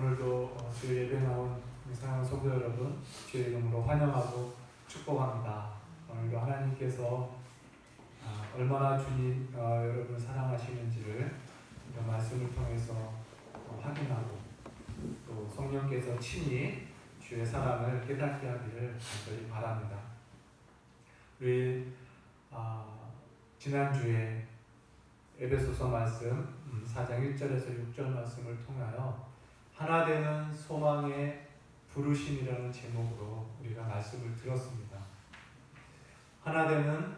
오늘도 주일 예배 나온 사랑하는 성도 여러분, 주의 이름으로 환영하고 축복합니다. 오늘도 하나님께서 얼마나 주님 여러분을 사랑하시는지를 이런 말씀을 통해서 확인하고 또 성령께서 친히 주의 사랑을 깨닫게 하기를 간절히 바랍니다. 우리 지난주에 에베소서 말씀 4장 1절에서 6절 말씀을 통하여 하나 되는 소망의 부르심이라는 제목으로 우리가 말씀을 들었습니다. 하나 되는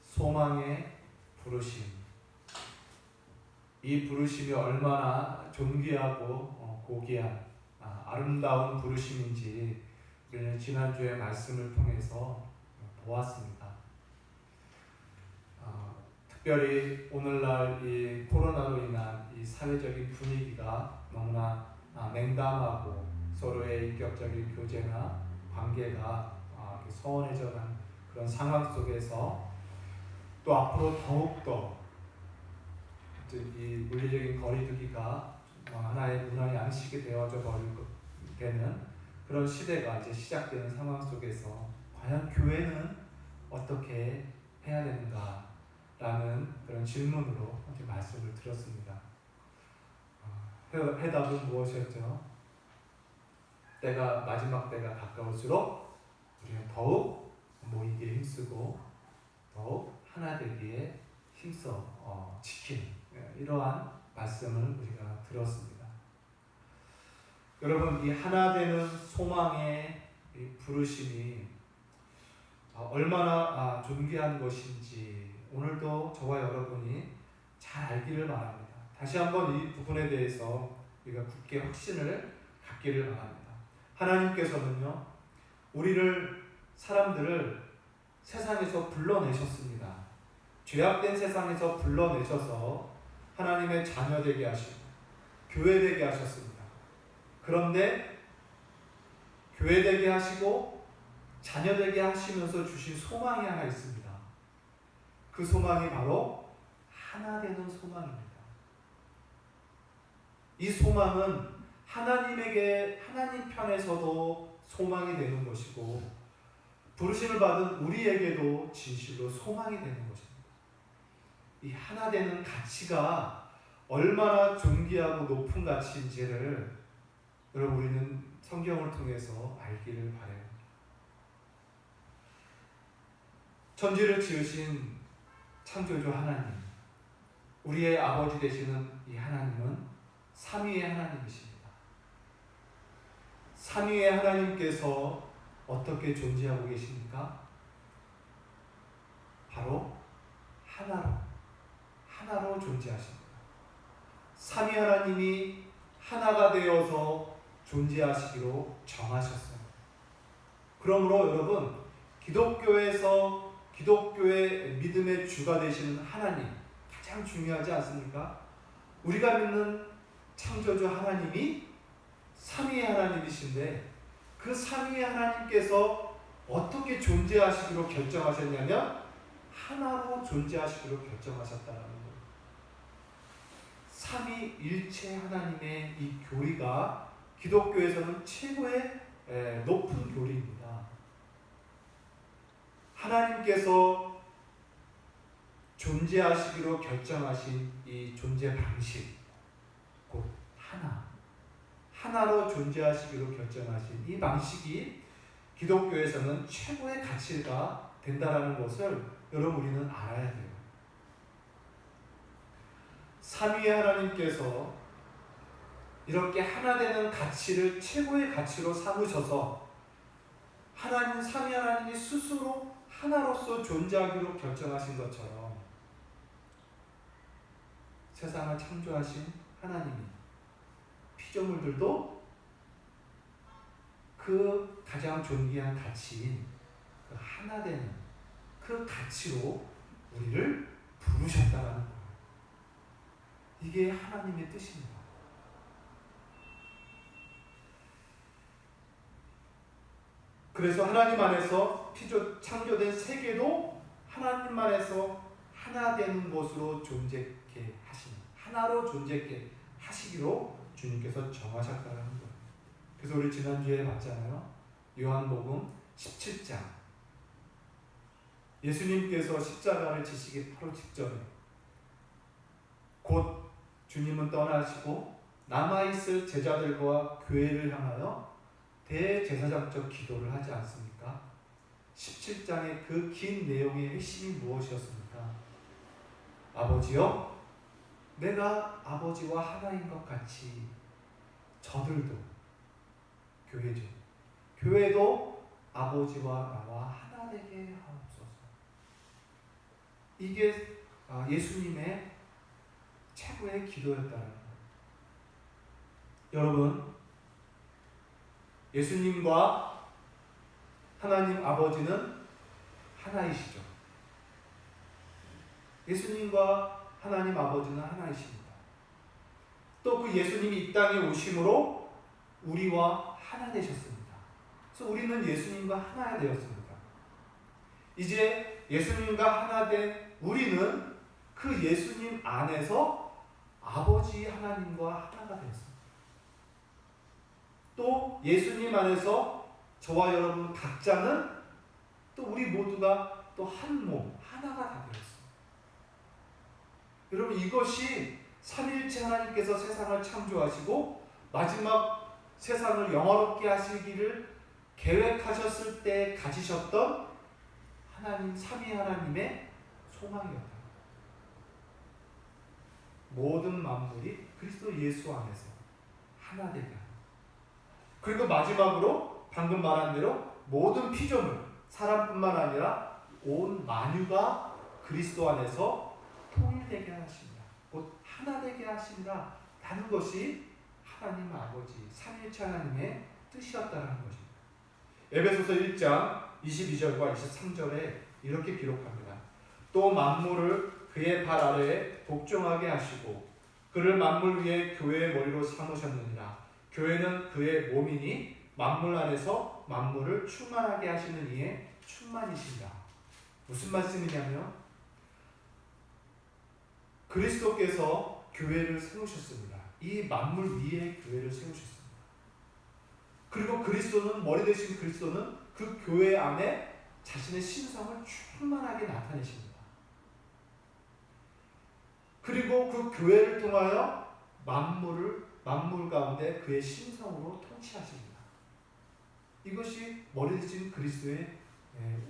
소망의 부르심. 이 부르심이 얼마나 존귀하고 고귀한 아름다운 부르심인지 우리는 지난주에 말씀을 통해서 보았습니다. 특별히 오늘날 이 코로나로 인한 이 사회적인 분위기가 너무나 냉담하고 서로의 인격적인 교제나 관계가 소원해져간 그런 상황 속에서 또 앞으로 더욱더 이 물리적인 거리두기가 하나의 문화의 양식이 되어져 되는 그런 시대가 이제 시작되는 상황 속에서 과연 교회는 어떻게 해야 되는가? 라는 그런 질문으로 이제 말씀을 들었습니다. 해답은 무엇이었죠? 마지막 때가 가까울수록 우리는 더욱 모이기에 힘쓰고 더욱 하나 되기에 힘써 지키는 이러한 말씀을 우리가 들었습니다. 여러분, 이 하나 되는 소망의 이 부르심이 얼마나 존귀한 것인지 오늘도 저와 여러분이 잘 알기를 바랍니다. 다시 한번 이 부분에 대해서 우리가 굳게 확신을 갖기를 바랍니다. 하나님께서는요, 사람들을 세상에서 불러내셨습니다. 죄악된 세상에서 불러내셔서 하나님의 자녀 되게 하시고 교회 되게 하셨습니다. 그런데 교회 되게 하시고 자녀 되게 하시면서 주신 소망이 하나 있습니다. 그 소망이 바로 하나 되는 소망입니다. 이 소망은 하나님 편에서도 소망이 되는 것이고 부르심을 받은 우리에게도 진실로 소망이 되는 것입니다. 이 하나 되는 가치가 얼마나 존귀하고 높은 가치인지를 여러분 우리는 성경을 통해서 알기를 바라요. 천지를 지으신 창조주 하나님, 우리의 아버지 되시는 이 하나님은 삼위의 하나님이십니다. 삼위의 하나님께서 어떻게 존재하고 계십니까? 바로 하나로 존재하십니다. 삼위 하나님이 하나가 되어서 존재하시기로 정하셨어요. 그러므로 여러분, 기독교의 믿음의 주가 되시는 하나님, 가장 중요하지 않습니까? 우리가 믿는 창조주 하나님이 삼위의 하나님이신데 그 삼위의 하나님께서 어떻게 존재하시기로 결정하셨냐면 하나로 존재하시기로 결정하셨다는 거예요. 삼위일체 하나님의 이 교리가 기독교에서는 최고의 높은 교리입니다. 하나님께서 존재하시기로 결정하신 이 존재 방식, 곧 하나로 존재하시기로 결정하신 이 방식이 기독교에서는 최고의 가치가 된다는 것을 여러분 우리는 알아야 돼요. 삼위의 하나님께서 이렇게 하나 되는 가치를 최고의 가치로 삼으셔서 삼위 하나님이 스스로 하나로서 존재하기로 결정하신 것처럼 세상을 창조하신 하나님이 피조물들도 그 가장 존귀한 가치인 그 하나 되는 그 가치로 우리를 부르셨다는 거예요. 이게 하나님의 뜻입니다. 그래서 하나님 안에서 창조된 세계도 하나님 안에서 하나 되는 것으로 존재케 하시는, 하나로 존재케 하시기로 주님께서 정하셨다는 거예요. 그래서 우리 지난주에 봤잖아요. 요한복음 17장. 예수님께서 십자가를 지시기 바로 직전에 곧 주님은 떠나시고 남아있을 제자들과 교회를 향하여 대제사장적 기도를 하지 않습니까? 17장의 그 긴 내용의 핵심이 무엇이었습니까? 아버지여, 내가 아버지와 하나인 것 같이 저들도, 교회죠. 교회도 아버지와 나와 하나 되게 하옵소서. 이게 예수님의 최고의 기도였다는 거예요. 여러분, 예수님과 하나님 아버지는 하나이시죠. 예수님과 하나님 아버지는 하나이십니다. 또 그 예수님이 이 땅에 오심으로 우리와 하나 되셨습니다. 그래서 우리는 예수님과 하나 되었습니다. 이제 예수님과 하나 된 우리는 그 예수님 안에서 아버지 하나님과 하나가 되었습니다. 또 예수님 안에서 저와 여러분 각자는 또 우리 모두가 또 한 몸, 하나가 다 되었습니다. 여러분, 이것이 삼위일체 하나님께서 세상을 창조하시고 마지막 세상을 영화롭게 하시기를 계획하셨을 때 가지셨던 하나님, 삼위 하나님의 소망이었다. 모든 만물이 그리스도 예수 안에서 하나 되게 하는. 그리고 마지막으로 방금 말한 대로 모든 피조물, 사람뿐만 아니라 온 만유가 그리스도 안에서 통일되게 하십니다. 곧 하나 되게 하신다 라는 것이 하나님 아버지 삼위일체 하나님의 뜻이었다는 것입니다. 에베소서 1장 22절과 23절에 이렇게 기록합니다. 또 만물을 그의 발 아래에 복종하게 하시고 그를 만물 위에 교회의 머리로 삼으셨느니라. 교회는 그의 몸이니 만물 안에서 만물을 충만하게 하시는 이의 충만이신다. 무슨 말씀이냐면 그리스도께서 교회를 세우셨습니다. 이 만물 위에 교회를 세우셨습니다. 그리고 그리스도는, 머리 대신 그리스도는 그 교회 안에 자신의 신성을 충만하게 나타내십니다. 그리고 그 교회를 통하여 만물 가운데 그의 신성으로 통치하십니다. 이것이 머리 대신 그리스도의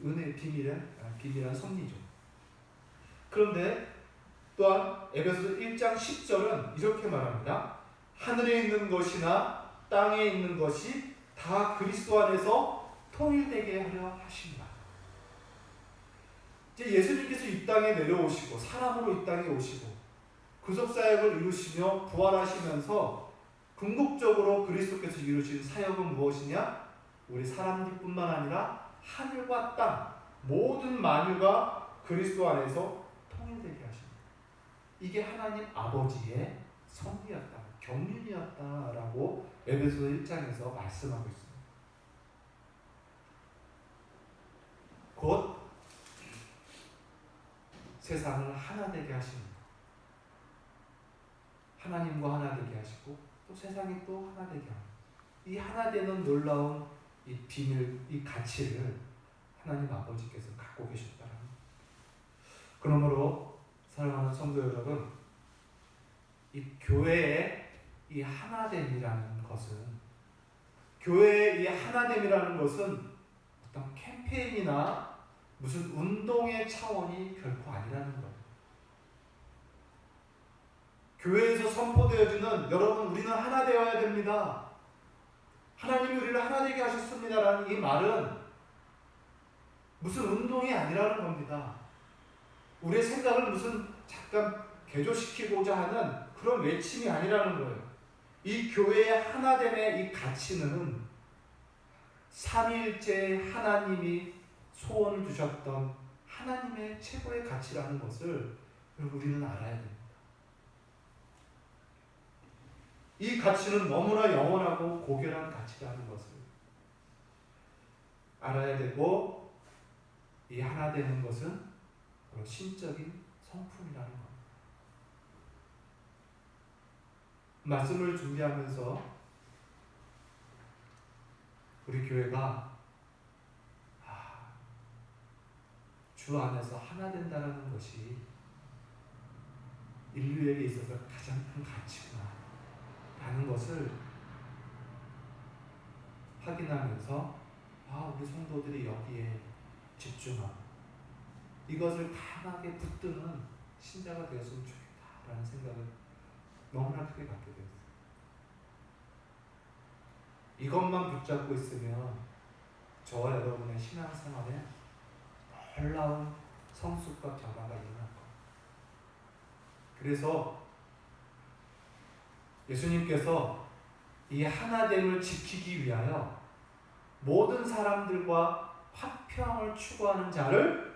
은혜의 비밀한 섭리죠. 그런데 또한 에베소서 1장 10절은 이렇게 말합니다. 하늘에 있는 것이나 땅에 있는 것이 다 그리스도 안에서 통일되게 하려 하십니다. 이제 예수님께서 이 땅에 내려오시고 사람으로 이 땅에 오시고 구속사역을 이루시며 부활하시면서 궁극적으로 그리스도께서 이루신 사역은 무엇이냐? 우리 사람들뿐만 아니라 하늘과 땅 모든 만유가 그리스도 안에서 통일되게 하십니다. 이게 하나님 아버지의 섭리였다, 경륜이었다라고 에베소서 1장에서 말씀하고 있습니다. 곧 세상을 하나 되게 하십니다. 하나님과 하나 되게 하시고 또 세상이 또 하나 되게 합니다. 이 하나 되는 놀라운 이 비밀, 이 가치를 하나님 아버지께서 갖고 계셨다는 겁니다. 그러므로 사랑하는 성도 여러분, 이 교회의 이 하나됨이라는 것은, 교회의 이 하나됨이라는 것은 어떤 캠페인이나 무슨 운동의 차원이 결코 아니라는 거예요. 교회에서 선포되어지는 여러분 우리는 하나 되어야 됩니다, 하나님이 우리를 하나 되게 하셨습니다라는 이 말은 무슨 운동이 아니라는 겁니다. 우리의 생각을 무슨 잠깐 개조시키고자 하는 그런 외침이 아니라는 거예요. 이 교회의 하나됨의 이 가치는 삼위일체 하나님이 소원을 두셨던 하나님의 최고의 가치라는 것을 우리는 알아야 됩니다. 이 가치는 너무나 영원하고 고결한 가치라는 것을 알아야 되고, 이 하나 되는 것은 바로 신적인 성품이라는 겁니다. 말씀을 준비하면서 우리 교회가 주 안에서 하나 된다는 것이 인류에게 있어서 가장 큰 가치구나 라는 것을 확인하면서 우리 성도들이 여기에 집중하고 이것을 강하게 붙드는 신자가 되었으면 좋겠다라는 생각을 너무나 크게 갖게 되었어요. 이것만 붙잡고 있으면 저와 여러분의 신앙생활에 놀라운 성숙과 변화가 일어날 겁니다. 그래서 예수님께서 이 하나됨을 지키기 위하여 모든 사람들과 화평을 추구하는 자를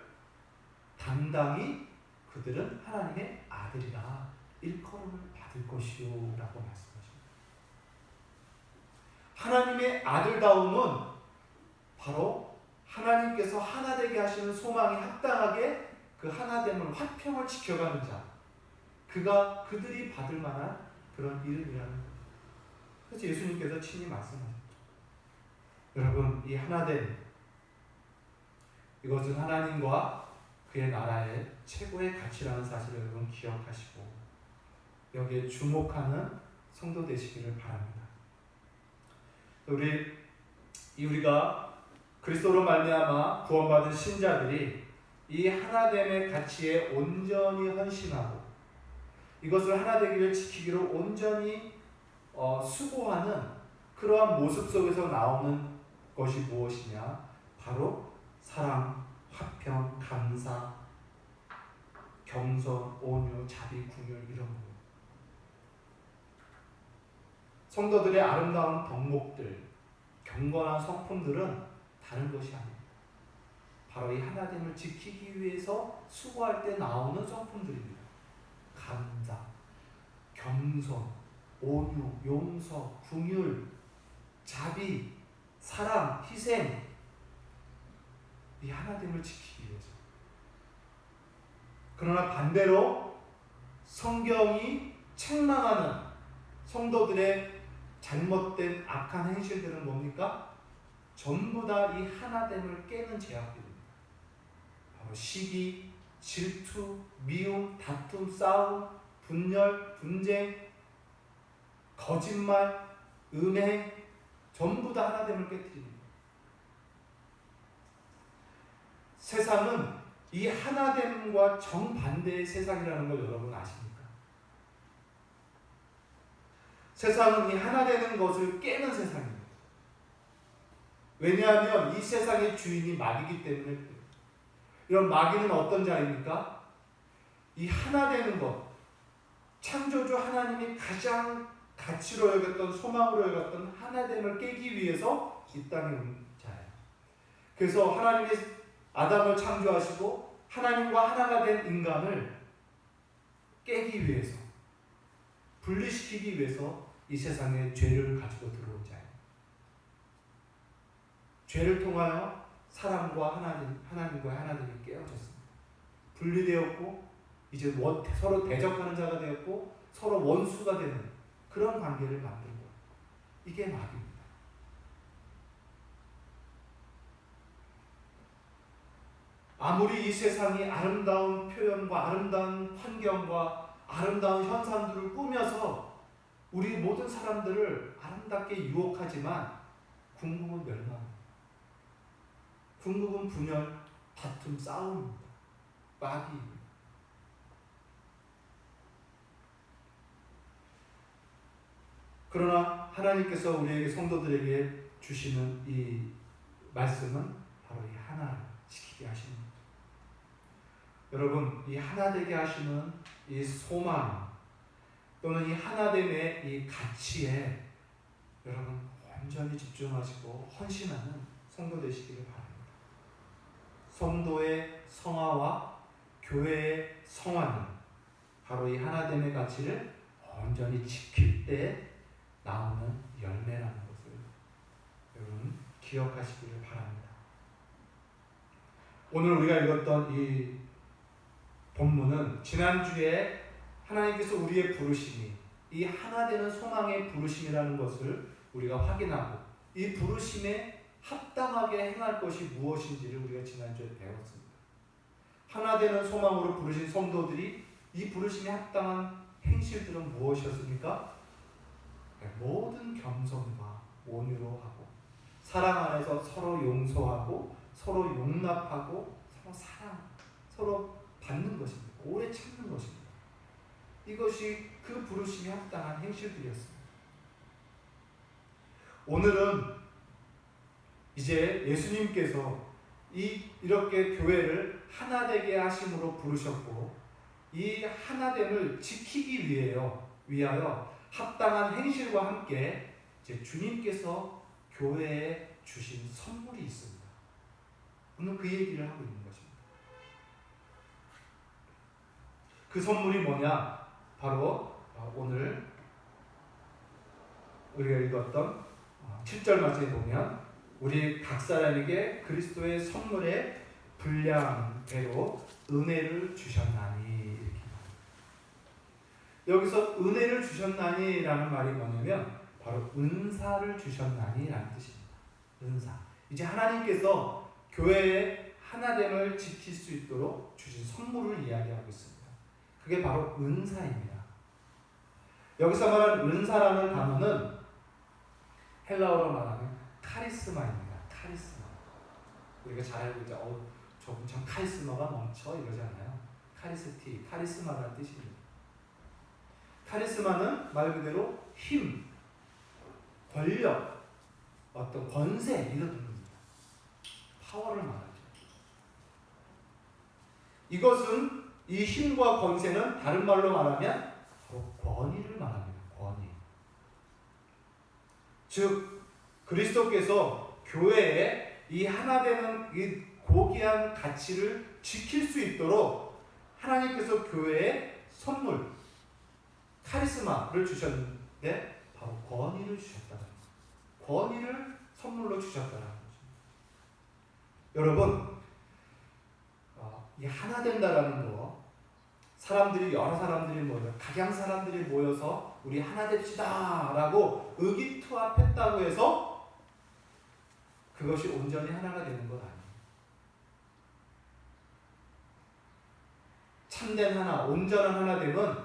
당당히 그들은 하나님의 아들이라 일컬음을 받을 것이요 라고 말씀하십니다. 하나님의 아들다움은 바로 하나님께서 하나 되게 하시는 소망에 합당하게 그 하나됨을 화평을 지켜가는 자, 그들이 받을 만한 그런 이름이라는 겁니다. 그래서 예수님께서 친히 말씀하셨죠. 여러분, 이 하나됨, 이것은 하나님과 그의 나라의 최고의 가치라는 사실을 여러분 기억하시고 여기에 주목하는 성도 되시기를 바랍니다. 우리가 그리스도로 말미암아 구원받은 신자들이 이 하나됨의 가치에 온전히 헌신하고 이것을 하나 되기를 지키기로 온전히 수고하는 그러한 모습 속에서 나오는 것이 무엇이냐? 바로 사랑, 화평, 감사, 겸손, 온유, 자비, 긍휼 이런 것. 성도들의 아름다운 덕목들, 경건한 성품들은 다른 것이 아닙니다. 바로 이 하나됨을 지키기 위해서 수고할 때 나오는 성품들입니다. 감사, 겸손, 온유, 용서, 긍휼, 자비, 사랑, 희생, 이 하나됨을 지키기 위해서. 그러나 반대로 성경이 책망하는 성도들의 잘못된 악한 행실들은 뭡니까? 전부 다 이 하나됨을 깨는 죄악들입니다. 바로 시기, 질투, 미움, 다툼, 싸움, 분열, 분쟁, 거짓말, 음행, 전부 다 하나됨을 깨뜨립니다. 세상은 이 하나됨과 정반대의 세상이라는 걸 여러분 아십니까? 세상은 이 하나 되는 것을 깨는 세상입니다. 왜냐하면 이 세상의 주인이 마귀이기 때문에 그래요. 이런 마귀는 어떤 자입니까? 이 하나 되는 것, 창조주 하나님이 가장 가치로 여겼던, 소망으로 여겼던 하나됨을 깨기 위해서 이 땅에 온 자예요. 그래서 하나님이 아담을 창조하시고 하나님과 하나가 된 인간을 깨기 위해서, 분리시키기 위해서 이 세상에 죄를 가지고 들어온 자예요. 죄를 통하여 사람과 하나님과 하나님이 깨어졌습니다. 분리되었고 이제 서로 대적하는 자가 되었고 서로 원수가 되는 그런 관계를 만들고, 이게 마귀입니다. 아무리 이 세상이 아름다운 표현과 아름다운 환경과 아름다운 현상들을 꾸며서 우리 모든 사람들을 아름답게 유혹하지만 궁극은 멸망입니다. 궁극은 분열, 다툼, 싸움입니다. 마귀입니다. 그러나 하나님께서 우리에게 성도들에게 주시는 이 말씀은 바로 이 하나를 지키게 하시는 거죠. 여러분, 이 하나 되게 하시는 이 소망 또는 이 하나됨의 이 가치에 여러분 완전히 집중하시고 헌신하는 성도 되시기를 바랍니다. 성도의 성화와 교회의 성화는 바로 이 하나됨의 가치를 온전히 지킬 때 나오는 열매라는 것을 여러분 기억하시기를 바랍니다. 오늘 우리가 읽었던 이 본문은 지난주에 하나님께서 우리의 부르심이 이 하나 되는 소망의 부르심이라는 것을 우리가 확인하고 이 부르심에 합당하게 행할 것이 무엇인지를 우리가 지난주에 배웠습니다. 하나 되는 소망으로 부르신 성도들이 이 부르심에 합당한 행실들은 무엇이었습니까? 모든 겸손과 온유로 하고 사랑 안에서 서로 용서하고 서로 용납하고 서로 사랑, 서로 받는 것입니다. 오래 참는 것입니다. 이것이 그 부르심에 합당한 행실들이었습니다. 오늘은 이제 예수님께서 이렇게 교회를 하나 되게 하심으로 부르셨고 이 하나됨을 지키기 위하여 합당한 행실과 함께 이제 주님께서 교회에 주신 선물이 있습니다. 오늘 그 얘기를 하고 있는 것입니다. 그 선물이 뭐냐? 바로 오늘 우리가 읽었던 7절 말씀에 보면 우리 각 사람에게 그리스도의 선물의 분량대로 은혜를 주셨나니 이렇게 여기서 은혜를 주셨나니라는 말이 뭐냐면 바로 은사를 주셨나니라는 뜻입니다. 은사. 이제 하나님께서 교회의 하나됨을 지킬 수 있도록 주신 선물을 이야기하고 있습니다. 그게 바로 은사입니다. 여기서 말하는 은사라는 단어는 헬라어로 말하는 카리스마입니다. 카리스마. 우리가 잘 알고 있죠. 저분 참 카리스마가 넘쳐 이러잖아요. 카리스마라는 뜻입니다. 카리스마는 말 그대로 힘, 권력, 어떤 권세 이런 뜻입니다. 파워를 말하죠. 이것은 이 힘과 권세는 다른 말로 말하면 바로 권위를 말합니다. 권위. 즉 그리스도께서 교회에 이 하나 되는 이 고귀한 가치를 지킬 수 있도록 하나님께서 교회에 선물, 카리스마를 주셨는데 바로 권위를 주셨다는 거예요. 권위를 선물로 주셨다는 거죠. 여러분, 이 하나 된다라는 거, 여러 사람들이 모여, 각양 사람들이 모여서 우리 하나 됩시다라고 의기투합했다고 해서 그것이 온전히 하나가 되는 건 아니에요. 참된 하나, 온전한 하나됨은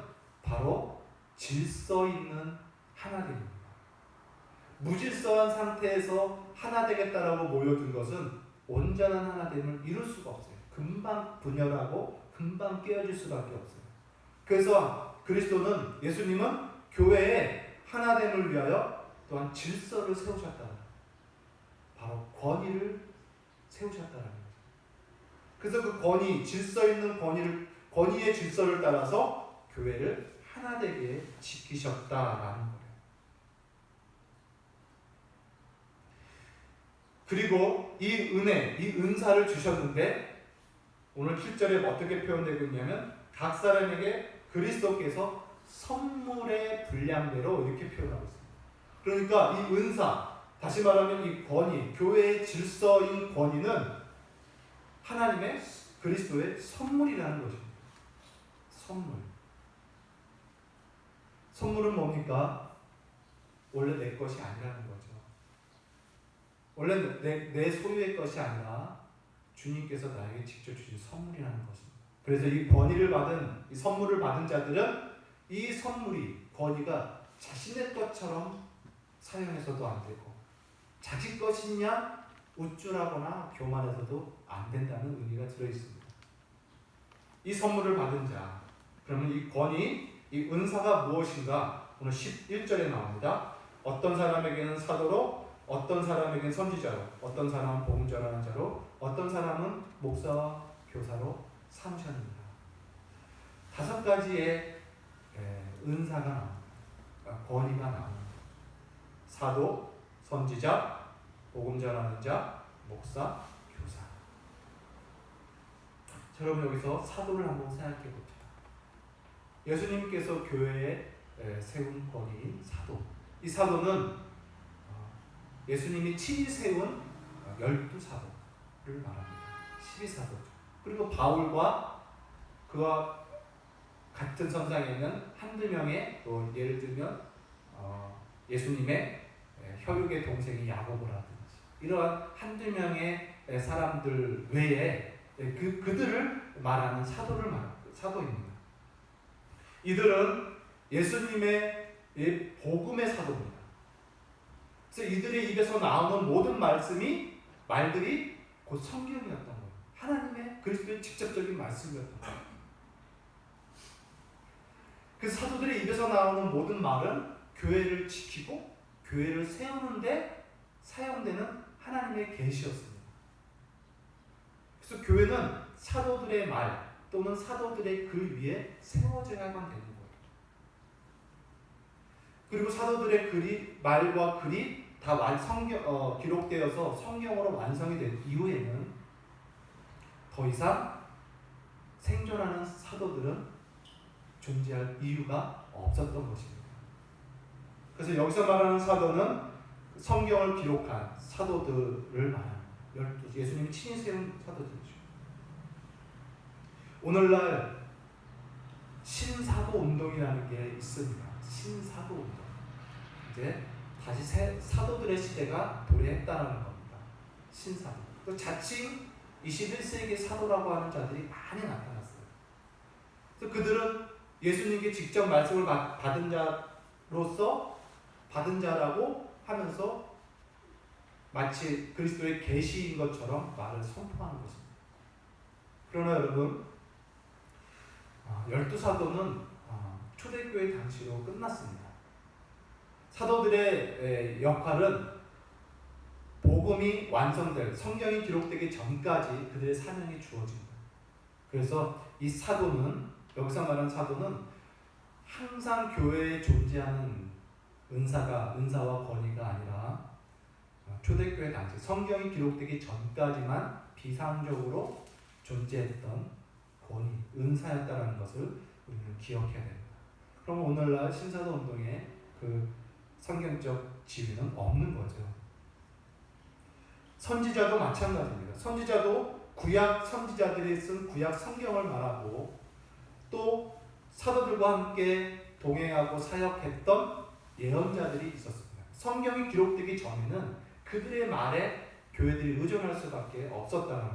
바로 질서 있는 하나됨입니다. 무질서한 상태에서 하나 되겠다라고 모여든 것은 온전한 하나됨을 이룰 수가 없어요. 금방 분열하고 금방 깨어질 수밖에 없어요. 그래서 예수님은 교회의 하나됨을 위하여 또한 질서를 세우셨다는 거예요. 바로 권위를 세우셨다는 거예요. 그래서 그 질서 있는 권위의 질서를 따라서 교회를 하나 되게 지키셨다라는 거예요. 그리고 이 은사를 주셨는데 오늘 7절에 어떻게 표현되고 있냐면 각 사람에게 그리스도께서 선물의 분량대로 이렇게 표현하고 있습니다. 그러니까 이 은사, 다시 말하면 이 권위, 교회의 질서인 권위는 하나님의 그리스도의 선물이라는 것입니다. 선물은 뭡니까? 원래 내 것이 아니라는 거죠. 원래 내 소유의 것이 아니라 주님께서 나에게 직접 주신 선물이라는 것입니다. 그래서 이 선물을 받은 자들은 이 권위가 자신의 것처럼 사용해서도 안 되고 자기 것이냐 우쭐하거나 교만해서도 안 된다는 의미가 들어있습니다. 이 선물을 받은 자, 그러면 이 권위, 이 은사가 무엇인가? 오늘 11절에 나옵니다. 어떤 사람에게는 사도로, 어떤 사람에게는 선지자로, 어떤 사람은 복음 전하는 자로, 어떤 사람은 목사와 교사로 삼으셨습니다. 5가지의 은사가 나옵니다. 권위가 나옵니다. 사도, 선지자, 복음 전하는 자, 목사, 교사. 자, 여러분 여기서 사도를 한번 생각해 봅시다. 예수님께서 교회에 세운 권위인 사도. 이 사도는 예수님이 친히 세운 12사도를 말합니다. 12사도죠. 그리고 바울과 그와 같은 선상에 있는 한두 명의 또 예를 들면 예수님의 혈육의 동생이 야고보라든지 이러한 한두 명의 사람들 외에 그들을 말하는 사도입니다. 이들은 예수님의 복음의 사도입니다. 그래서 이들의 입에서 나오는 모든 말들이 곧 성경이었던 거예요. 하나님의 그리스도의 직접적인 말씀이었던 거예요. 그 사도들의 입에서 나오는 모든 말은 교회를 지키고 교회를 세우는데 사용되는 하나님의 계시였습니다. 그래서 교회는 사도들의 말 또는 사도들의 글 위에 세워져야만 되는 거예요. 그리고 사도들의 말과 글이 다 기록되어서 성경으로 완성이 된 이후에는 더 이상 생존하는 사도들은 존재할 이유가 없었던 것입니다. 그래서 여기서 말하는 사도는 성경을 기록한 사도들을 말합니다. 예수님이 친히 세운 사도들이죠. 오늘날 신사도 운동이라는 게 있습니다. 신사도 운동. 이제 다시 사도들의 시대가 도래했다는 겁니다. 신사도. 또 자칭 21세기 사도라고 하는 자들이 많이 나타났어요. 그래서 그들은 예수님께 직접 말씀을 받은 자라고 하면서 마치 그리스도의 계시인 것처럼 말을 선포하는 것입니다. 그러나 여러분, 12사도는 초대교회 당시로 끝났습니다. 사도들의 역할은 복음이 완성될, 성경이 기록되기 전까지 그들의 사명이 주어집니다. 그래서 이 사도는, 여기서 말하는 사도는 항상 교회에 존재하는 은사와 권위가 아니라 초대교회 당시 성경이 기록되기 전까지만 비상적으로 존재했던 권위, 은사였다는 것을 우리는 기억해야 됩니다. 그럼 오늘날 신사도 운동에 그 성경적 지위는 없는 거죠. 선지자도 마찬가지입니다. 선지자도 구약 선지자들이 쓴 구약 성경을 말하고 또 사도들과 함께 동행하고 사역했던 예언자들이 있었습니다. 성경이 기록되기 전에는 그들의 말에 교회들이 의존할 수밖에 없었다는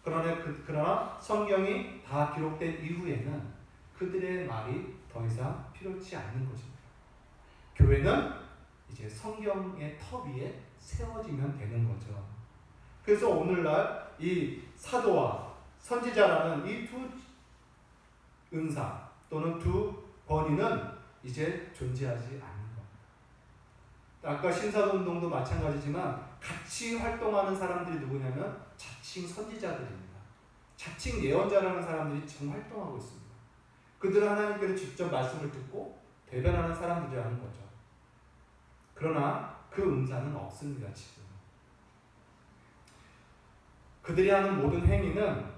거예요. 그러나 성경이 다 기록된 이후에는 그들의 말이 더 이상 필요치 않는 것입니다. 교회는 이제 성경의 터 위에 세워지면 되는 거죠. 그래서 오늘날 이 사도와 선지자라는 이 두 은사 또는 두 권위는 이제 존재하지 않는 겁니다. 아까 신사도운동도 마찬가지지만 같이 활동하는 사람들이 누구냐면 자칭 선지자들입니다. 자칭 예언자라는 사람들이 지금 활동하고 있습니다. 그들은 하나님께로 직접 말씀을 듣고 대변하는 사람들이라는 거죠. 그러나 그 은사는 없습니다. 지금 그들이 하는 모든 행위는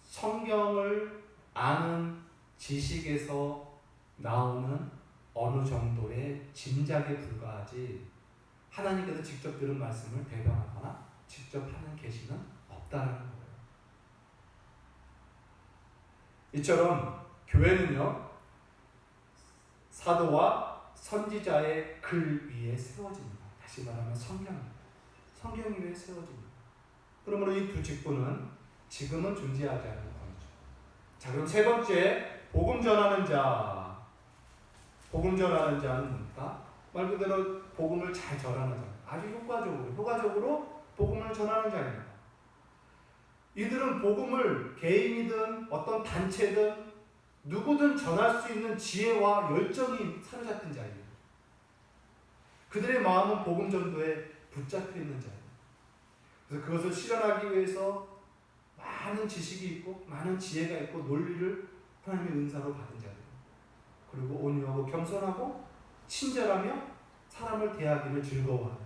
성경을 아는 지식에서 나오는 어느 정도의 짐작에 불과하지 하나님께서 직접 들은 말씀을 대변하거나 직접 하는 계시는 없다는 거예요. 이처럼 교회는요, 사도와 선지자의 글 위에 세워집니다. 다시 말하면 성경 위에 세워집니다. 그러므로 이 두 직분은 지금은 존재하지 않는 것이죠. 자, 그럼 세 번째, 복음 전하는 자. 복음 전하는 자는 뭡니까? 말 그대로 복음을 잘 전하는 자. 아주 효과적으로 복음을 전하는 자입니다. 이들은 복음을 개인이든 어떤 단체든 누구든 전할 수 있는 지혜와 열정이 사로잡힌 자입니다. 그들의 마음은 복음 전도에 붙잡혀 있는 자입니다. 그래서 그것을 실현하기 위해서 많은 지식이 있고 많은 지혜가 있고 논리를 하나님의 은사로 받은 자들, 그리고 온유하고 겸손하고 친절하며 사람을 대하기를 즐거워하는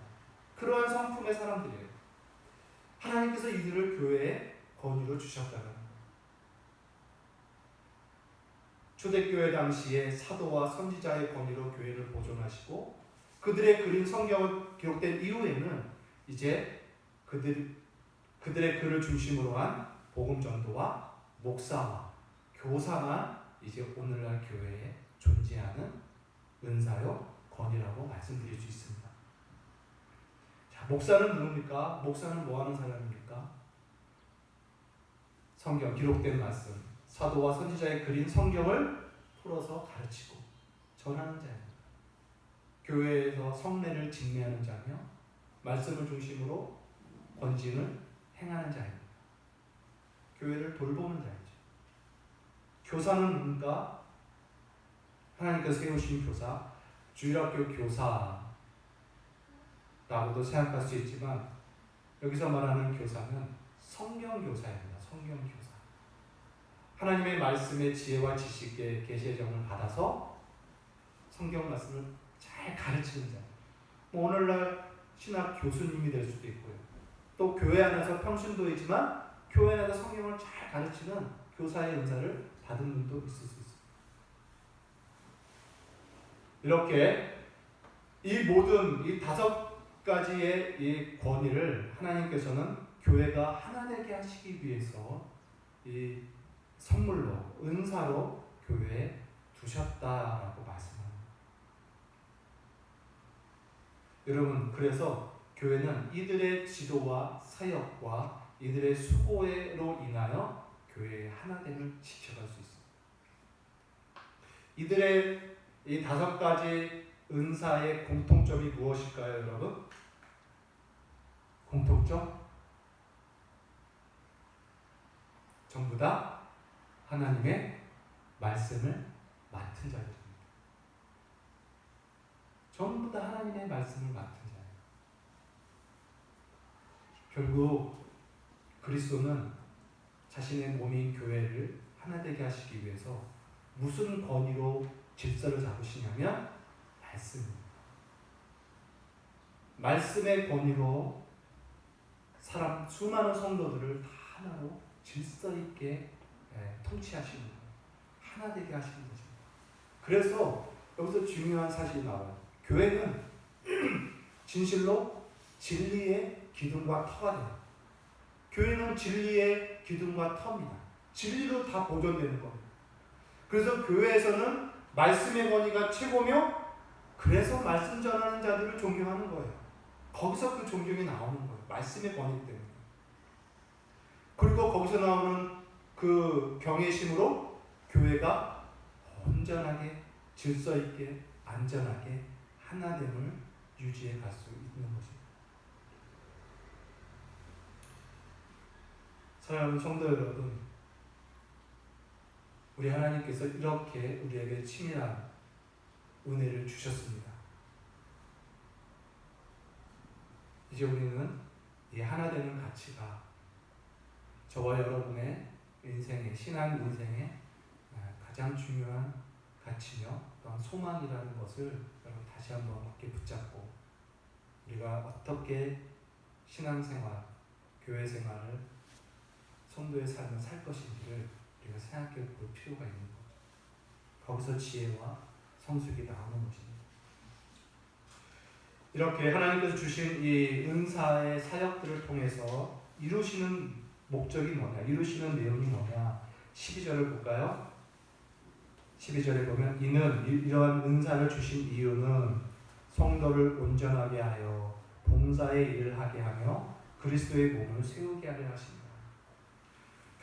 그러한 성품의 사람들이에요. 하나님께서 이들을 교회에 권위로 주셨다는 거예요. 초대교회 당시에 사도와 선지자의 권위로 교회를 보존하시고 그들의 그린 성경을 기록된 이후에는 이제 그들의 글을 중심으로 한 복음 전도와 목사와 교사만 이제 오늘날 교회에 존재하는 은사요 권위라고 말씀드릴 수 있습니다. 자, 목사는 누굽니까? 목사는 뭐 하는 사람입니까? 성경 기록된 말씀, 사도와 선지자의 그린 성경을 풀어서 가르치고 전하는 자입니다. 교회에서 성례를 직례하는 자며 말씀을 중심으로 권징을 행하는 자입니다. 교회를 돌보는 자이죠. 교사는 누군가? 하나님께서 세우신 교사, 주일학교 교사라고도 생각할 수 있지만 여기서 말하는 교사는 성경교사입니다. 성경교사. 하나님의 말씀의 지혜와 지식의 계시의 정을 받아서 성경 말씀을 잘 가르치는 자. 오늘날 신학 교수님이 될 수도 있고요. 또 교회 안에서 평신도이지만 교회 안에서 성경을 잘 가르치는 교사의 은사를 받은 분도 있을 수 있습니다. 이렇게 이 모든 이 5가지의 이 권위를 하나님께서는 교회가 하나 되게 하시기 위해서 이 선물로 은사로 교회에 두셨다라고 말씀합니다. 여러분, 그래서 교회는 이들의 지도와 사역과 이들의 수고로 인하여 교회의 하나됨을 지켜갈 수 있습니다. 이들의 이 5가지 은사의 공통점이 무엇일까요, 여러분? 공통점? 전부 다 하나님의 말씀을 맡은 자들입니다. 전부 다 하나님의 말씀을 맡은 자예요. 결국 그리스도는 자신의 몸인 교회를 하나 되게 하시기 위해서 무슨 권위로 질서를 잡으시냐면 말씀입니다. 말씀의 권위로 수많은 성도들을 다 하나로 질서 있게 통치하시는 거예요. 하나 되게 하시는 거죠. 그래서 여기서 중요한 사실이 나와요. 교회는 진실로 진리의 기둥과 터가 돼요. 교회는 진리의 기둥과 터입니다. 진리로 다 보존되는 겁니다. 그래서 교회에서는 말씀의 권위가 최고며 그래서 말씀 전하는 자들을 존경하는 거예요. 거기서 그 존경이 나오는 거예요. 말씀의 권위 때문에. 그리고 거기서 나오는 그 경외심으로 교회가 온전하게 질서 있게 안전하게 하나됨을 유지해 갈 수 있는 것입니다. 사랑하는 성도 여러분, 우리 하나님께서 이렇게 우리에게 치밀한 은혜를 주셨습니다. 이제 우리는 이 하나 되는 가치가 저와 여러분의 인생의 신앙 인생의 가장 중요한 가치며 또한 소망이라는 것을 여러분 다시 한번 굳게 붙잡고 우리가 어떻게 신앙생활, 교회생활을 성도의 삶을 살 것인지를 우리가 생각해 볼 필요가 있는 거죠. 거기서 지혜와 성숙이 나오는 것입니다. 이렇게 하나님께서 주신 이 은사의 사역들을 통해서 이루시는 목적이 뭐냐, 이루시는 내용이 뭐냐, 12절을 볼까요? 12절에 보면 이는 이러한 은사를 주신 이유는 성도를 온전하게 하여 봉사의 일을 하게 하며 그리스도의 몸을 세우게 하려 하십니다.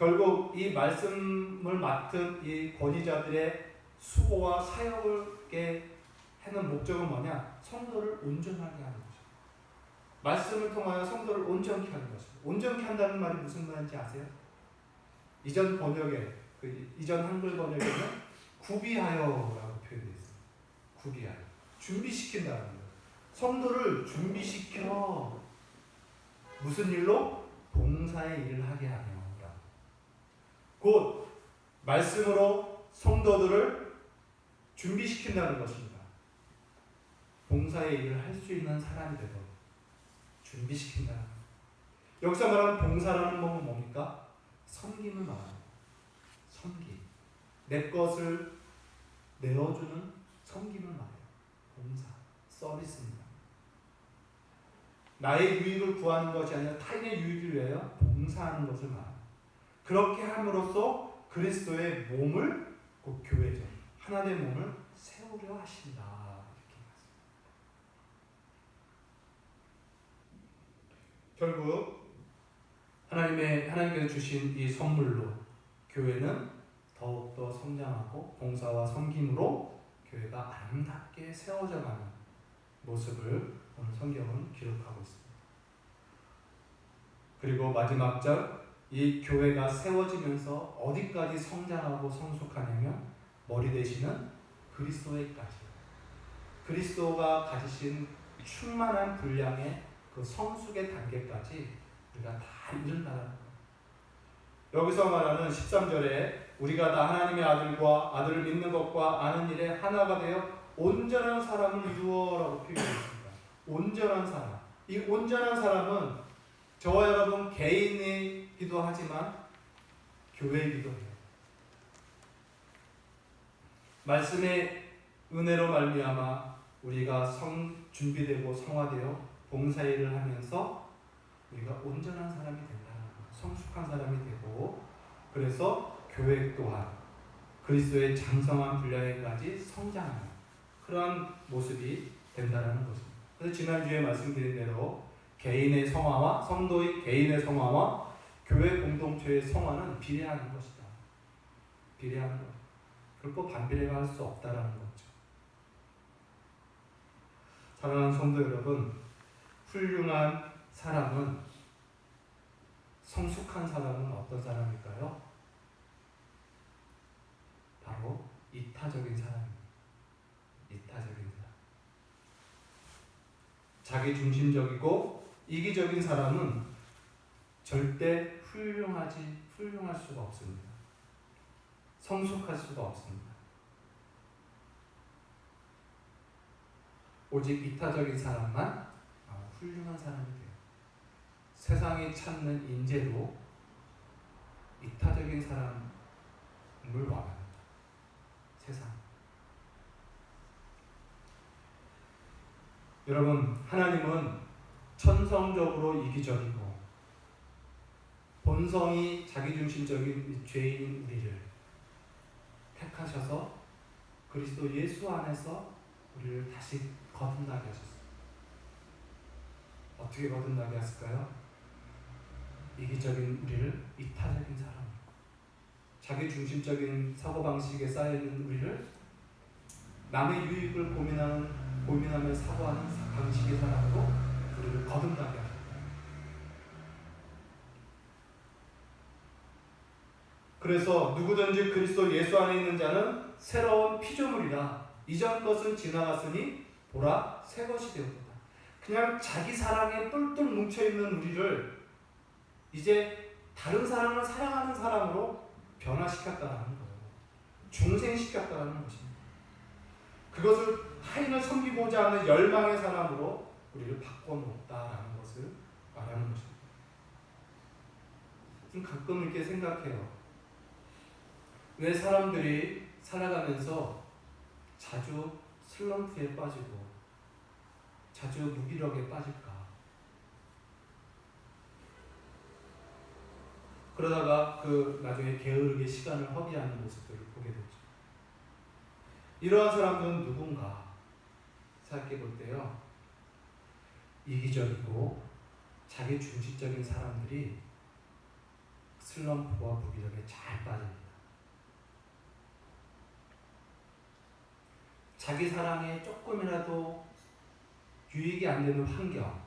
결국 이 말씀을 맡은 이 권위자들의 수고와 사역을 하는 목적은 뭐냐? 성도를 온전하게 하는 거죠. 말씀을 통하여 성도를 온전케 하는 거죠. 온전케 한다는 말이 무슨 말인지 아세요? 이전 번역에, 이전 한글 번역에는 구비하여라고 표현되어 있어요. 구비하여. 준비시킨다는 거예요. 성도를 준비시켜 무슨 일로? 봉사의 일을 하게 하며 곧 말씀으로 성도들을 준비시킨다는 것입니다. 봉사의 일을 할 수 있는 사람이 되도록 준비시킨다는 것. 여기서 말하는 봉사라는 것은 뭡니까? 섬김을 말합니다. 섬김. 내 것을 내어주는 섬김을 말해요. 봉사, 서비스입니다. 나의 유익을 구하는 것이 아니라 타인의 유익을 위하여 봉사하는 것을 말합니다. 그렇게 함으로써 그리스도의 몸을 그 교회죠. 하나님의 몸을 세우려 하신다. 이렇게 결국 하나님께서 주신 이 선물로 교회는 더욱더 성장하고 봉사와 섬김으로 교회가 아름답게 세워져가는 모습을 오늘 성경은 기록하고 있습니다. 그리고 마지막 절, 이 교회가 세워지면서 어디까지 성장하고 성숙하냐면 머리 되시는 그리스도에까지, 그리스도가 가지신 충만한 분량의 그 성숙의 단계까지 우리가 다 이른다는 거예요. 여기서 말하는 13절에 우리가 다 하나님의 아들을 믿는 것과 아는 일에 하나가 되어 온전한 사람을 이루어라고 표현했습니다. 온전한 사람. 이 온전한 사람은 저와 여러분 개인이기도 하지만 교회이기도 해요. 말씀의 은혜로 말미암아 우리가 준비되고 성화되어 봉사일을 하면서 우리가 온전한 사람이 된다는 거예요. 성숙한 사람이 되고, 그래서 교회 또한 그리스도의 장성한 분량에까지 성장하는 그런 모습이 된다는 것입니다. 그래서 지난주에 말씀드린 대로 개인의 성화와 성도의 개인의 성화와 교회 공동체의 성화는 비례하는 것이다. 비례하는 것. 결코 반비례가 할 수 없다라는 거죠. 사랑하는 성도 여러분, 훌륭한 사람은, 성숙한 사람은 어떤 사람일까요? 바로 이타적인 사람입니다. 이타적인 사람. 자기 중심적이고 이기적인 사람은 절대 훌륭할 수가 없습니다. 성숙할 수가 없습니다. 오직 이타적인 사람만 훌륭한 사람이 돼요. 세상이 찾는 인재로 이타적인 사람을 원합니다. 세상. 여러분, 하나님은 천성적으로 이기적이고 본성이 자기중심적인 죄인 우리를 택하셔서 그리스도 예수 안에서 우리를 다시 거듭나게 하셨습니다. 어떻게 거듭나게 했을까요? 이기적인 우리를 이타적인 사람, 자기중심적인 사고방식에 쌓여있는 우리를 남의 유익을 고민하며 사고하는 방식의 사람으로 우리를 거듭나게 하셨다. 그래서 누구든지 그리스도 예수 안에 있는 자는 새로운 피조물이라. 이전 것은 지나갔으니 보라 새 것이 되었다. 그냥 자기 사랑에 똘똘 뭉쳐있는 우리를 이제 다른 사람을 사랑하는 사람으로 변화시켰다는 거예요. 중생시켰다는 것입니다. 그것을 타인을 섬기고자 하는 열망의 사람으로 우리를 바꿔놓았다는 것을 말하는 것입니다. 좀 가끔 이렇게 생각해요. 왜 사람들이 살아가면서 자주 슬럼프에 빠지고 자주 무기력에 빠질까? 그러다가 나중에 게으르게 시간을 허비하는 모습들을 보게 되죠. 이러한 사람들은 누군가 생각해 볼 때요, 이기적이고 자기 중심적인 사람들이 슬럼프와 무기력에 잘 빠집니다. 자기 사랑에 조금이라도 유익이 안 되는 환경,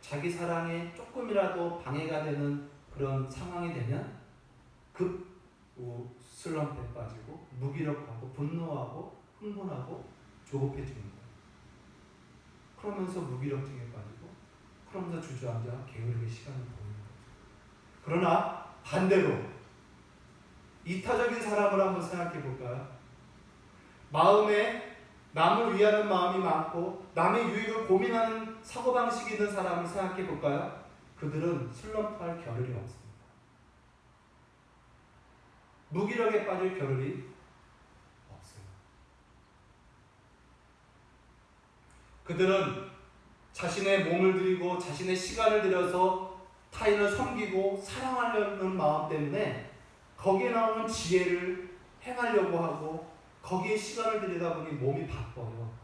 자기 사랑에 조금이라도 방해가 되는 그런 상황이 되면 급 슬럼프에 빠지고 무기력하고 분노하고 흥분하고 조급해지는 거예요. 그러면서 무기력증에 빠지고 그러면서 주저앉아 게으르게 시간을 보내는 거죠. 그러나 반대로 이타적인 사람을 한번 생각해 볼까요? 마음에 남을 위하는 마음이 많고 남의 유익을 고민하는 사고방식이 있는 사람을 생각해 볼까요? 그들은 슬럼프할 겨를이 없습니다. 무기력에 빠질 겨를이 없어요. 그들은 자신의 몸을 들이고 자신의 시간을 들여서 타인을 섬기고 사랑하려는 마음 때문에 거기에 나오는 지혜를 행하려고 하고 거기에 시간을 들이다 보니 몸이 바빠요.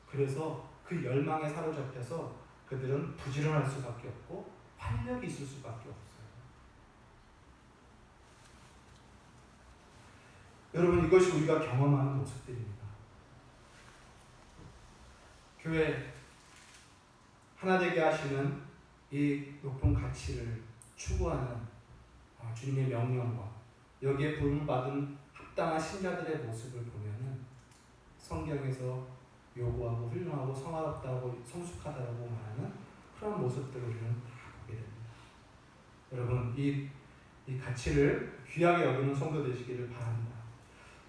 그래서 그 열망에 사로잡혀서 그들은 부지런할 수밖에 없고 활력이 있을 수밖에 없어요. 여러분, 이것이 우리가 경험하는 모습들입니다. 교회 하나 되게 하시는 이 높은 가치를 추구하는 주님의 명령과 여기에 부름받은 합당한 신자들의 모습을 보면은 성경에서 요구하고 훌륭하고 성화롭다고 성숙하다고 말하는 그런 모습들을 우리는 다 보게 됩니다. 여러분, 이 가치를 귀하게 여기는 성도 되시기를 바랍니다.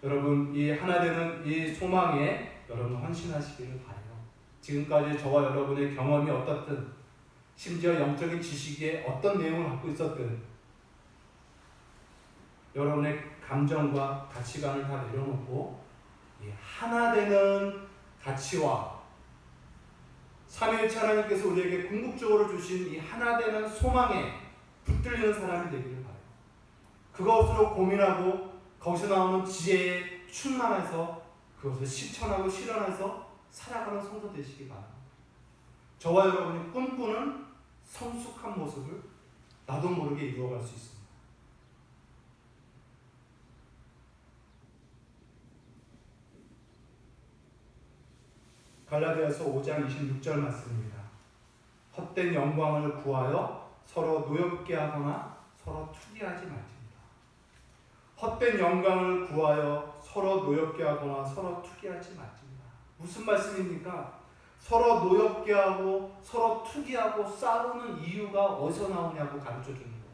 여러분, 이 하나 되는 이 소망에 여러분 헌신하시기를 바라요. 지금까지 저와 여러분의 경험이 어떻든, 심지어 영적인 지식에 어떤 내용을 갖고 있었든, 여러분의 감정과 가치관을 다 내려놓고 이 하나 되는 가치와 삼위일체 하나님께서 우리에게 궁극적으로 주신 이 하나 되는 소망에 붙들리는 사람이 되기를 바라요. 그것으로 고민하고 거기서 나오는 지혜에 충만해서 그것을 실천하고 실현해서 살아가는 성도 되시기 바랍니다. 저와 여러분이 꿈꾸는 성숙한 모습을 나도 모르게 이루어갈 수 있습니다. 갈라디아서 5장 26절 말씀입니다. 헛된 영광을 구하여 서로 노엽게 하거나 서로 투기하지 말지니라. 헛된 영광을 구하여 서로 노엽게 하거나 서로 투기하지 말지니라. 무슨 말씀입니까? 서로 노엽게 하고 서로 투기하고 싸우는 이유가 어디서 나오냐고 가르쳐 주는 거예요.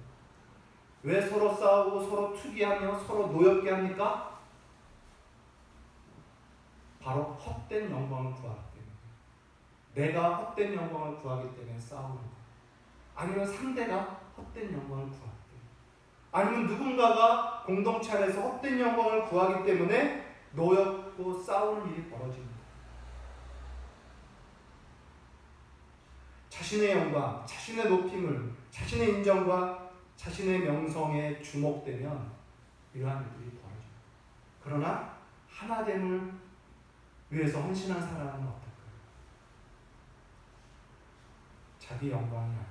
왜 서로 싸우고 서로 투기하며 서로 노엽게 합니까? 바로 헛된 영광을 구하기 때문에. 내가 헛된 영광을 구하기 때문에 싸우는 거예요. 아니면 상대가 헛된 영광을 구하기 때문에. 아니면 누군가가 공동체 안에서 헛된 영광을 구하기 때문에 노엽고 싸우는 일이 벌어집니다. 자신의 영광, 자신의 높임을, 자신의 인정과 자신의 명성에 주목되면 이러한 일들이 벌어집니다. 그러나 하나됨을 위해서 헌신한 사람은 어떨까요? 자기 영광이 아닙니다.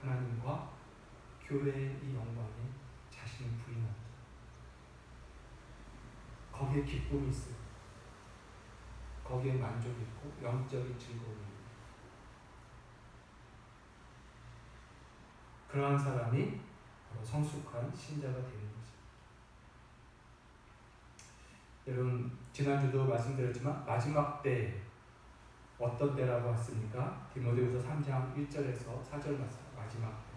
하나님과 교회의 이 영광에 자신을 부인합니다. 거기에 기쁨이 있어요. 거기에 만족이 있고 영적인 즐거움이 있고. 그러한 사람이 바로 성숙한 신자가 되는 거죠. 여러분, 지난주도 말씀드렸지만 마지막 때 어떤 때라고 했습니까? 디모데후서 3장 1절에서 4절 말씀, 마지막 때.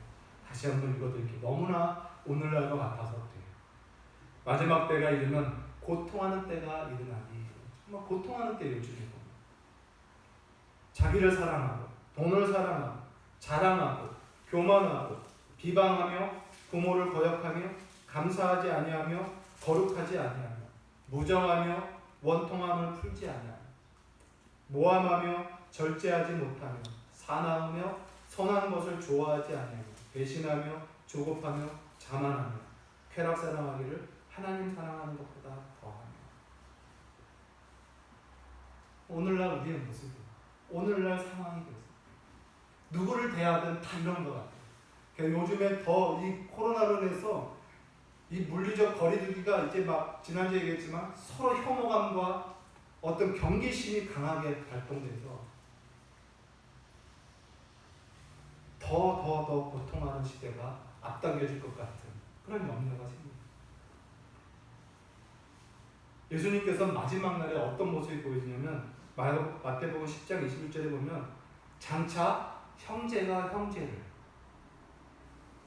다시 한번 읽어드릴게요. 너무나 오늘날과 같아서 돼요. 마지막 때가 이르면 고통하는 때가 일어나니, 정말 고통하는 때를 주는 겁니다. 자기를 사랑하고 돈을 사랑하고 자랑하고 교만하고 비방하며 부모를 거역하며 감사하지 아니하며 거룩하지 아니하며 무정하며 원통함을 풀지 아니하며 모함하며 절제하지 못하며 사나우며 선한 것을 좋아하지 아니하며 배신하며 조급하며 자만하며 쾌락 사랑하기를 하나님 사랑하는 것보다 더하며. 오늘날 우리의 모습이에요. 오늘날 상황이 그렇습니다. 누구를 대하든 다 이런 것 같아요. 요즘에 더 이 코로나로 인해서 이 물리적 거리두기가 이제 막 지난주에 얘기했지만 서로 혐오감과 어떤 경계심이 강하게 발동돼서 더 고통하는 시대가 앞당겨질 것 같은 그런 염려가 생깁니다. 예수님께서 마지막 날에 어떤 모습이 보여지냐면 마태복음 10장 21절에 보면 장차 형제가 형제를,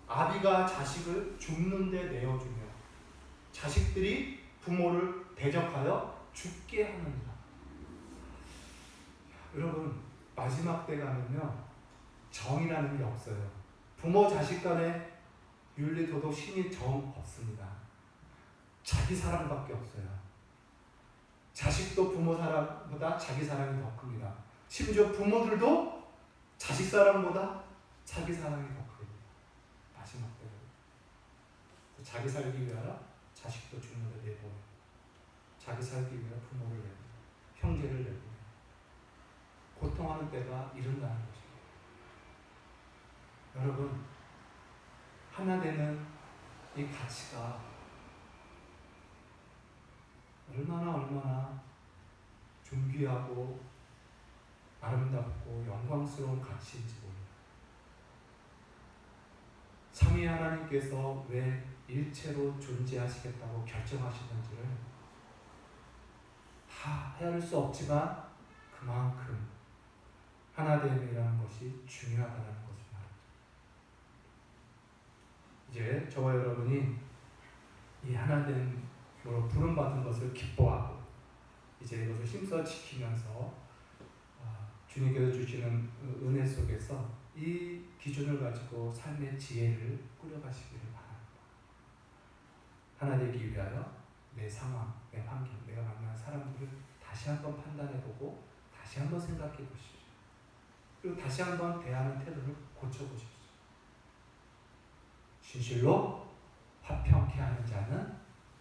아비가 자식을 죽는 데 내어주며 자식들이 부모를 대적하여 죽게 하느니라. 여러분, 마지막 때 가면요 정이라는 게 없어요. 부모 자식 간에 윤리 도덕 신이 정 없습니다. 자기 사랑밖에 없어요. 자식도 부모 사랑보다 자기 사랑이 더 큽니다. 심지어 부모들도 자식 사랑보다 자기 사랑이 더 큽니다. 마지막 때. 자기 살기 위하여 자식도 죽는 데 내보내. 자기 살기 위하여 부모를 내보내. 형제를 내보내. 고통하는 때가 이른다는 것입니다. 여러분, 하나 되는 이 가치가 얼마나 존귀하고 아름답고 영광스러운 가치인지 모릅니다. 삼위 하나님께서 왜 일체로 존재하시겠다고 결정하시는지를 다 헤아릴 수 없지만 그만큼 하나됨이라는 것이 중요하다는 것을 말합니다. 이제 저와 여러분이 이 하나됨으로 부름받은 것을 기뻐하고 이제 이것을 힘써 지키면서 주님께서 주시는 은혜 속에서 이 기준을 가지고 삶의 지혜를 꾸려가시기를 바랍니다. 하나 되기 위하여 내 상황, 내 환경, 내가 만난 사람들을 다시 한번 판단해보고 다시 한번 생각해보십시오. 그리고 다시 한번 대하는 태도를 고쳐보십시오. 진실로 화평케 하는 자는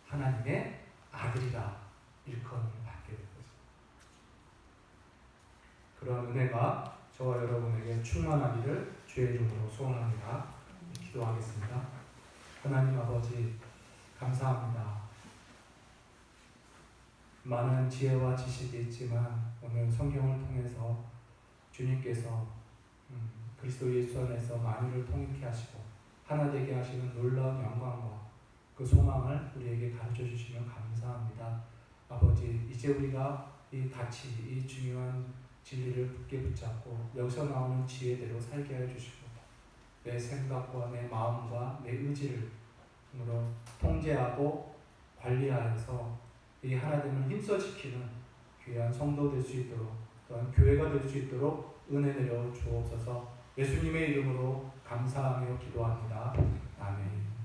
하나님의 아들이라 일컬음을 받게 될 것입니다. 그런 은혜가 저와 여러분에게 충만하기를 주의 이름으로 소원합니다. 기도하겠습니다. 하나님 아버지 감사합니다. 많은 지혜와 지식이 있지만 오늘 성경을 통해서 주님께서 그리스도 예수 안에서 만유를 통일케 하시고 하나 되게 하시는 놀라운 영광과 그 소망을 우리에게 가르쳐 주시면 감사합니다. 아버지, 이제 우리가 이 가치, 이 중요한 진리를 굳게 붙잡고 여기서 나오는 지혜대로 살게 하여 주시고 내 생각과 내 마음과 내 의지를 통제하고 관리하여서 이 하나됨을 힘써 지키는 귀한 성도 될 수 있도록 또한 교회가 될 수 있도록 은혜 내려 주옵소서. 예수님의 이름으로 감사하며 기도합니다. 아멘.